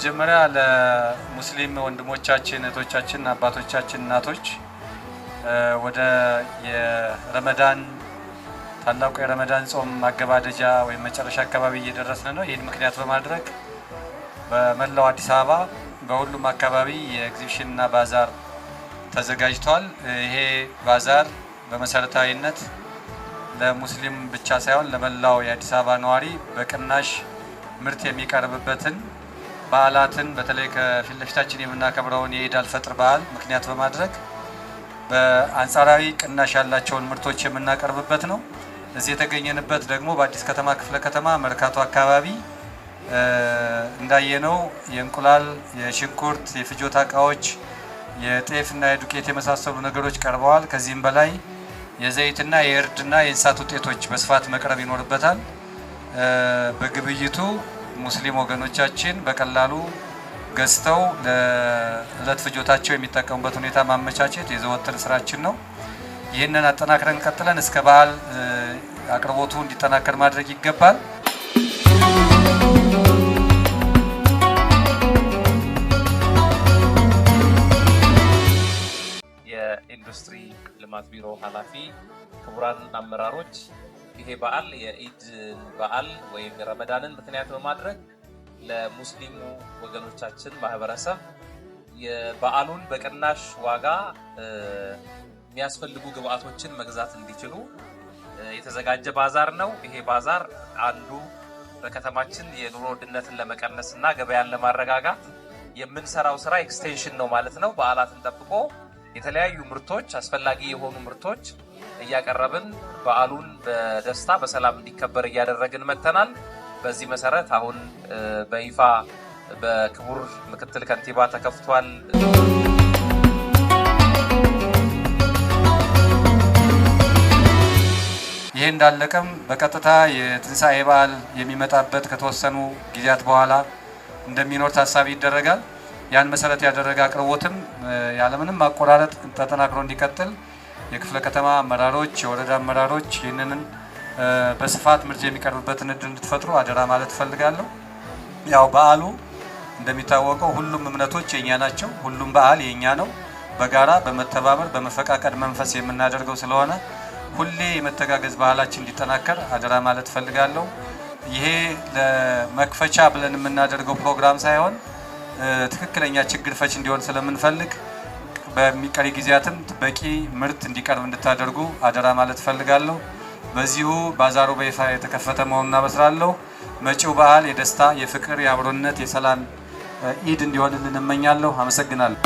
በመጀመሪያ ለሙስሊም ወንድሞቻችን እህቶቻችን አባቶቻችን እናቶች ወደ የረመዳን ታላቁ የረመዳን ጾም ማገባደጃ ወይም መጨረሻ አካባቢ እየደረስን ነው። ይህን ምክንያት በማድረግ በመላው አዲስ አበባ በሁሉም አካባቢ የኤግዚቢሽንና ባዛር ተዘጋጅቷል። ይሄ ባዛር በመሰረታዊነት ለሙስሊም ብቻ ሳይሆን ለመላው የአዲስ አበባ ነዋሪ በቅናሽ ምርት የሚቀርብበትን በዓላትን በተለይ ከፊት ለፊታችን የምናከብረውን የኢድ አልፈጥር በዓል ምክንያት በማድረግ በአንጻራዊ ቅናሽ ያላቸውን ምርቶች የምናቀርብበት ነው። እዚህ የተገኘንበት ደግሞ በአዲስ ከተማ ክፍለ ከተማ መርካቶ አካባቢ እንዳየነው የእንቁላል፣ የሽንኩርት፣ የፍጆታ እቃዎች፣ የጤፍና የዱቄት የመሳሰሉ ነገሮች ቀርበዋል። ከዚህም በላይ የዘይትና የእርድና የእንስሳት ውጤቶች በስፋት መቅረብ ይኖርበታል። በግብይቱ ሙስሊም ወገኖቻችን በቀላሉ ገዝተው ለዕለት ፍጆታቸው የሚጠቀሙበት ሁኔታ ማመቻቸት የዘወትር ስራችን ነው። ይህንን አጠናክረን ቀጥለን እስከ በዓል አቅርቦቱ እንዲጠናከር ማድረግ ይገባል። የኢንዱስትሪ ልማት ቢሮ ኃላፊ፣ ክቡራን አመራሮች፣ ይሄ በዓል የኢድ በዓል ወይም ረመዳንን ምክንያት በማድረግ ለሙስሊሙ ወገኖቻችን ማህበረሰብ የበዓሉን በቅናሽ ዋጋ የሚያስፈልጉ ግብአቶችን መግዛት እንዲችሉ የተዘጋጀ ባዛር ነው። ይሄ ባዛር አንዱ በከተማችን የኑሮ ውድነትን ለመቀነስ እና ገበያን ለማረጋጋት የምንሰራው ስራ ኤክስቴንሽን ነው ማለት ነው። በዓላትን ጠብቆ የተለያዩ ምርቶች፣ አስፈላጊ የሆኑ ምርቶች እያቀረብን በዓሉን በደስታ በሰላም እንዲከበር እያደረግን መጥተናል። በዚህ መሰረት አሁን በይፋ በክቡር ምክትል ከንቲባ ተከፍቷል። ይህ እንዳለቀም በቀጥታ የትንሣኤ በዓል የሚመጣበት ከተወሰኑ ጊዜያት በኋላ እንደሚኖር ታሳቢ ይደረጋል። ያን መሰረት ያደረገ አቅርቦትም ያለምንም ማቆራረጥ ተጠናክሮ እንዲቀጥል የክፍለ ከተማ አመራሮች፣ የወረዳ አመራሮች ይህንን በስፋት ምርት የሚቀርብበትን እድል እንድትፈጥሩ አደራ ማለት እፈልጋለሁ። ያው በዓሉ እንደሚታወቀው ሁሉም እምነቶች የኛ ናቸው። ሁሉም በዓል የኛ ነው። በጋራ በመተባበር በመፈቃቀድ መንፈስ የምናደርገው ስለሆነ ሁሌ የመተጋገዝ ባህላችን እንዲጠናከር አደራ ማለት እፈልጋለሁ። ይሄ ለመክፈቻ ብለን የምናደርገው ፕሮግራም ሳይሆን ትክክለኛ ችግር ፈች እንዲሆን ስለምንፈልግ በሚቀሪ ጊዜያትም በቂ ምርት እንዲቀርብ እንድታደርጉ አደራ ማለት እፈልጋለሁ። በዚሁ ባዛሩ በይፋ የተከፈተ መሆኑን አበስራለሁ። መጪው በዓል የደስታ፣ የፍቅር፣ የአብሮነት፣ የሰላም ኢድ እንዲሆንልን እመኛለሁ። አመሰግናለሁ።